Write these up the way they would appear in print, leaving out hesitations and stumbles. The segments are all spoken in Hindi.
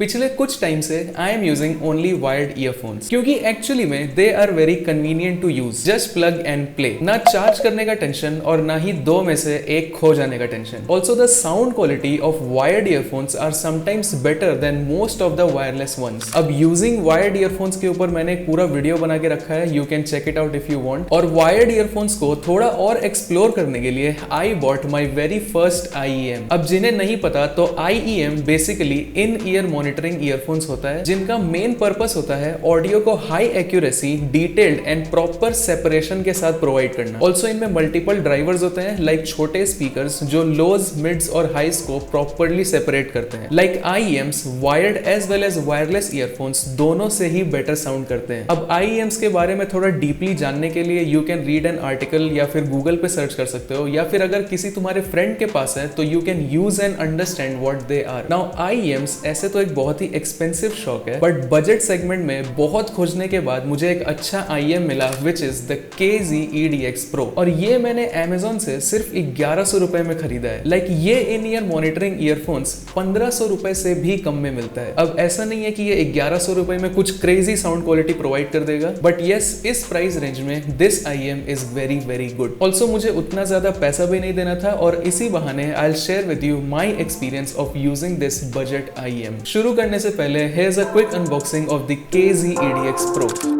पिछले कुछ टाइम से I am using only wired earphones क्योंकि एक्चुअली में they are very convenient to use. Just plug and play, ना चार्ज करने का टेंशन और ना ही दो में से एक खो जाने का tension. Also the sound quality of wired earphones are sometimes better than most of the wireless ones. अब यूजिंग वायर्ड ईयरफोन्स के ऊपर मैंने एक पूरा वीडियो बना के रखा है, you can check it out if you want. और वायर्ड ईयरफोन्स को थोड़ा और एक्सप्लोर करने के लिए I bought my very first IEM। अब जिन्हें नहीं पता तो IEM basically in ear monitoring earphones होता है जिनका मेन पर्पस होता है ऑडियो को high accuracy, detailed and proper separation के साथ प्रोवाइड करना। ऑल्सो इनमें मल्टीपल ड्राइवर्स होते हैं लाइक छोटे स्पीकर्स जो लोज, मिड्स और हाइस को प्रॉपरली सेपरेट करते हैं। Like IEMs wired as well as wireless earphones दोनों से ही बेटर साउंड करते हैं। अब IEMs के बारे में थोड़ा डीपली जानने के लिए you can read an article या फिर गूगल पे सर्च कर सकते हो, या फिर अगर किसी तुम्हारे फ्रेंड के पास है तो you can use and understand what they are. Now IEMs ऐसे तो एक बहुत ही एक्सपेंसिव शौक है, बट बजट सेगमेंट में बहुत खोजने के बाद मुझे एक अच्छा IEM मिला which is the KZ EDX Pro। और ये मैंने Amazon से सिर्फ 1100 रुपए में खरीदा है। लाइक ये इन ईयर मॉनिटरिंग ईयरफोन्स 1500 रुपए से भी कम में मिलता है। अब ऐसा नहीं है कि ये 1100 रुपए में कुछ क्रेजी साउंड क्वालिटी प्रोवाइड कर देगा, बट यस इस प्राइस रेंज में this IEM is very very good. Also मुझे उतना ज्यादा पैसा भी नहीं देना था और इसी बहाने I will share with you my experience of using this budget IEM। शुरू करने से पहले here's a quick unboxing of the KZ EDX Pro।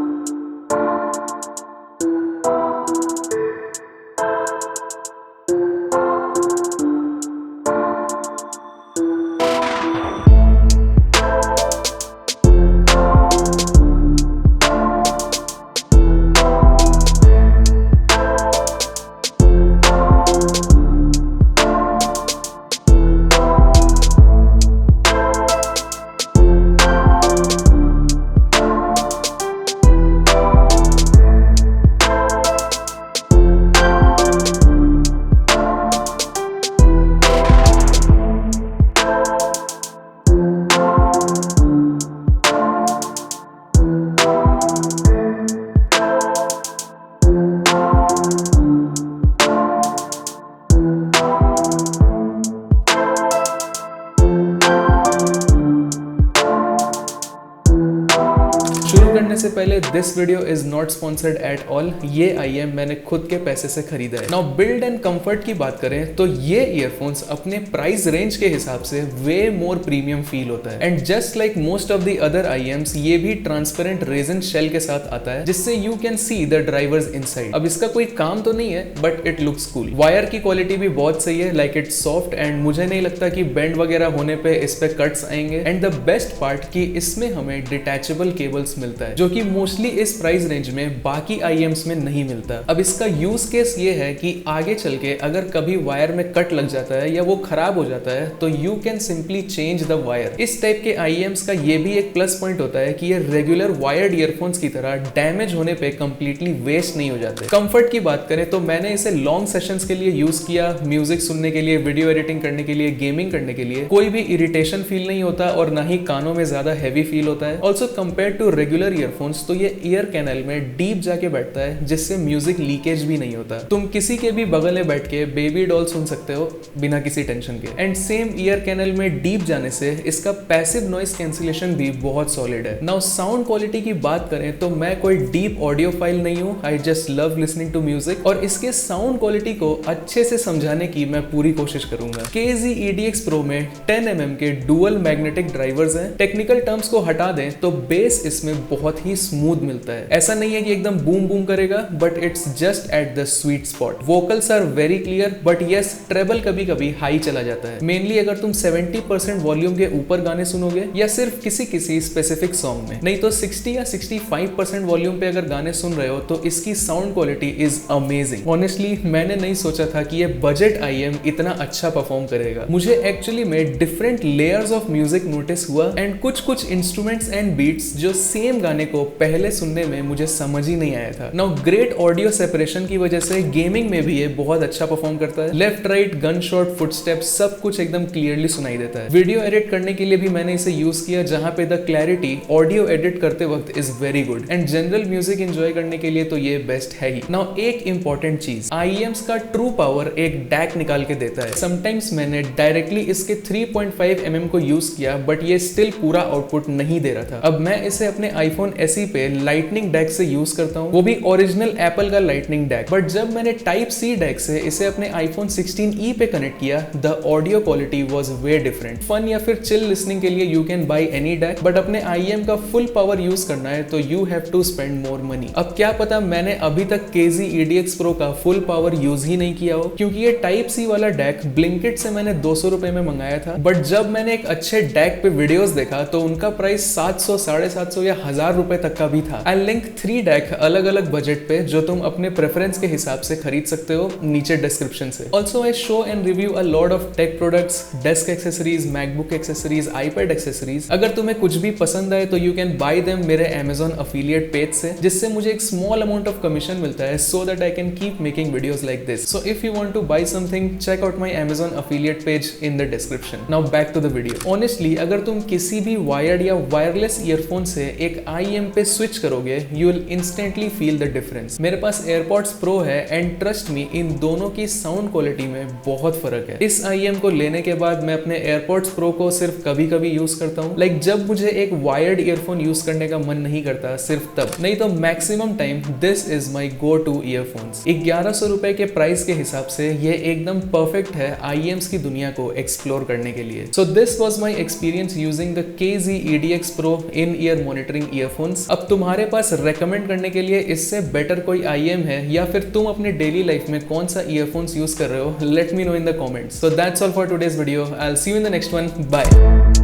करने से पहले this video is not sponsored at all. ये IEM मैंने खुद के पैसे से खरीदा है। नाउ बिल्ड एंड कंफर्ट की बात करें तो ये ईयरफोन्स अपने प्राइस रेंज के हिसाब से वे मोर प्रीमियम फील होता है। And just like most of the other IEMs ये भी ट्रांसपेरेंट रेजन शेल के साथ आता है जिससे you can see the drivers inside. अब इसका कोई काम तो नहीं है but it looks cool. Wire की क्वालिटी भी बहुत सही है, लाइक इट्स सॉफ्ट एंड मुझे नहीं लगता कि बेंड वगैरह होने पे इस पे कट्स आएंगे। एंड द बेस्ट पार्ट कि इसमें हमें डिटैचेबल केबल्स मिलता है जो कि मोस्टली इस प्राइस रेंज में बाकी IEMs में नहीं मिलता। अब इसका यूज केस ये है कि आगे चल के अगर कभी वायर में कट लग जाता है या वो खराब हो जाता है तो you can simply change the wire. इस टाइप के IEMs का ये भी एक प्लस पॉइंट होता है कि ये रेगुलर वायर्ड ईयरफोन्स की तरह डैमेज होने पे कंप्लीटली वेस्ट नहीं हो जाते। कंफर्ट की बात करें तो मैंने इसे लॉन्ग सेशंस के लिए यूज किया, म्यूजिक सुनने के लिए, वीडियो एडिटिंग करने के लिए, गेमिंग करने के लिए। कोई भी इरिटेशन फील नहीं होता और ना ही कानों में ज्यादा हैवी फील होता है। Also compare to regular earphones तो ये ईयर कैनल में डीप जाके बैठता है जिससे म्यूजिक लीकेज भी नहीं होता। तुम किसी के भी बगल में बैठ के बेबी डॉल सुन सकते हो बिना किसी टेंशन के। एंड सेम ईयर कैनल में डीप जाने से इसका पैसिव नॉइस कैंसिलेशन भी बहुत सॉलिड है। नाउ साउंड क्वालिटी की बात करें तो मैं कोई डीप ऑडियो फाइल नहीं हूं, I just love listening to music और इसके साउंड क्वालिटी को अच्छे से समझाने की मैं पूरी कोशिश करूंगा। KZ EDX Pro में 10 mm के डुअल मैग्नेटिक ड्राइवर्स हैं। टेक्निकल टर्म्स को हटा दें तो बेस इसमें बहुत ही स्मूथ मिलता है। ऐसा नहीं है कि एकदम बूम बूम करेगा, but it's just at the sweet spot. Vocals are very clear, but yes treble कभी कभी हाई चला जाता है, मेनली अगर तुम 70% वॉल्यूम के ऊपर गाने सुनोगे या सिर्फ किसी स्पेसिफिक सॉन्ग में। नहीं तो 60 या 65% वॉल्यूम पे अगर गाने सुन रहे हो तो इसकी sound quality is amazing. Honestly मैंने नहीं सोचा था कि ये बजट IEM इतना अच्छा परफॉर्म करेगा। मुझे एक्चुअली में different layers of music notice हुआ एंड कुछ इंस्ट्रूमेंट्स एंड बीट्स जो सेम गाने को पहले सुनने में मुझे समझ ही नहीं आया था। नाउ ग्रेट ऑडियो सेपरेशन की वजह से गेमिंग में भी ये बहुत अच्छा परफॉर्म करता है। Left right gun shot footstep सब कुछ एकदम क्लियरली सुनाई देता है। वीडियो एडिट करने के लिए भी मैंने इसे यूज किया, जहां पे द क्लैरिटी ऑडियो एडिट करते वक्त is very good and general music enjoy करने के लिए तो ये बेस्ट है ही। नाउ एक इंपॉर्टेंट चीज, IEMs का ट्रू पावर एक डैक निकाल के देता है। समटाइम्स मैंने डायरेक्टली इसके 3.5 mm को यूज किया बट ये स्टिल पूरा आउटपुट नहीं दे रहा था। अब मैं इसे अपने iPhone SE पे लाइटनिंग डैक से यूज करता हूँ, वो भी ओरिजिनल एप्पल का लाइटनिंग डैक। बट जब मैंने टाइप C डैक से इसे अपने iPhone 16e पे कनेक्ट किया, the audio quality was way different. Fun या फिर चिल लिसनिंग के लिए you can buy any DAC, but अपने IEM का फुल पावर यूज करना है तो you have to spend more money. अब क्या पता मैंने अभी तक KZ EDX Pro का फुल पावर यूज ही नहीं किया हो, क्योंकि ये टाइप C वाला डैक ब्लिंकिट से मैंने 200 रुपए में मंगाया था। बट जब मैंने एक अच्छे डैक पे वीडियोस देखा तो उनका प्राइस 700, 750 या 1000 रुपए तक का भी था। आई लिंक 3 डैक अलग अलग बजट पे जो तुम अपने प्रेफरेंस के हिसाब से खरीद सकते हो नीचे डिस्क्रिप्शन से। Also I show and review a lot of tech products, desk accessories, MacBook accessories, iPad accessories. अगर तुम्हें कुछ भी पसंद आए तो यू कैन बाय देम मेरे Amazon अफिलिएट पेज से, जिससे मुझे एक स्मॉल अमाउंट ऑफ कमीशन मिलता है, so that I can keep making videos like this. So if you want to buy something, check out my Amazon affiliate page in the description. Now back to the video. Honestly अगर तुम किसी भी वायर्ड या वायरलेस ईयरफोन से एक IEM पे स्विच करोगे, you will instantly feel the difference. मेरे पास AirPods Pro है एंड ट्रस्ट मी, इन दोनों की साउंड क्वालिटी में बहुत फर्क है। इस IEM को लेने के बाद मैं अपने AirPods Pro को सिर्फ कभी कभी यूज करता हूँ, लाइक जब मुझे एक वायर्ड ईयरफोन यूज करने का मन नहीं करता, सिर्फ तब। नहीं तो maximum time this is my go to earphones. 1100 रुपए के प्राइस के हिसाब से ये एकदम परफेक्ट है IEMs की दुनिया को एक्सप्लोर करने के लिए। So this was my experience using the KZ EDX Pro in ear monitoring earphones. अब तुम्हारे पास रेकमेंड करने के लिए इससे बेटर कोई IEM है, या फिर तुम अपने डेली लाइफ में कौन सा ईयरफोन्स यूज कर रहे हो, let me know in the comments. So that's all for today's video. I will see you in the next one. Bye.